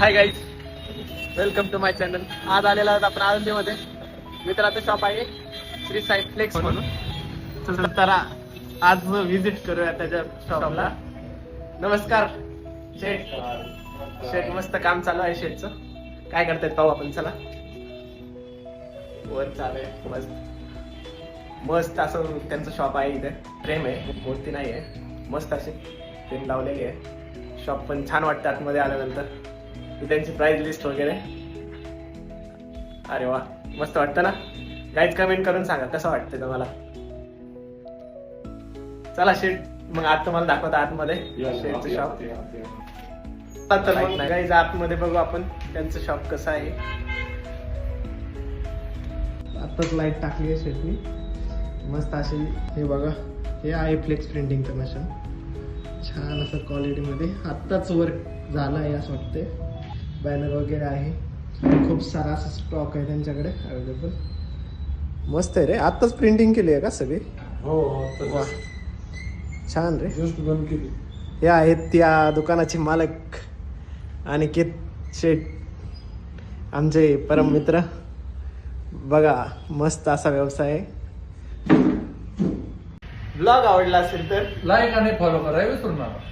High guys, welcome to my channel. आज आलेला आहोत आपण आळंदीमध्ये. मित्राचं शॉप आहे श्री साई फ्लेक्स म्हणून. तर आज विजिट करूया त्याच्या शॉपला. नमस्कार शेठ. शेठ मस्त काम चालू आहे शेठचं. काय करतायत पाहू आपण. चला वर चालू आहे मस्त मस्त असं त्यांचं शॉप आहे. इथे फ्रेम आहे, मूर्ती नाही आहे. मस्त अशी फ्रेम लावलेली आहे. शॉप पण छान वाटतं आतमध्ये आल्यानंतर. त्यांची प्राइस लिस्ट वगैरे. अरे वा, मस्त वाटतं ना. गाईज कमेंट करून सांगा कसं वाटतं तुम्हाला. चला शेट, मग आज तुम्हाला दाखवतो आतमध्ये शेटचं शॉप. तर मग गाईज आतमध्ये बघू आपण त्यांचं शॉप कसं आहे. आताच लाईट टाकली आहे शेटनी मस्त अशी. हे बघा, हे आहे फ्लेक्स प्रिंटिंगचं मशीन. छान असं क्वालिटीमध्ये आत्ताच वर्क झालं आहे असं वाटतंय. बॅनर वगैरे आहे, खूप सारा असा स्टॉक आहे त्यांच्याकडे अवेलेबल. मस्त आहे रे. आत्ताच प्रिंटिंग केली आहे का सगळी? हो. वा, छान रे. जस्ट बंद केली. हे आहेत त्या दुकानाचे मालक अनिकेत शेठ, आमचे परम मित्र. बघा मस्त असा व्यवसाय आहे. ब्लॉग आवडला असेल तर लाईक आणि फॉलो करा विसरू नका.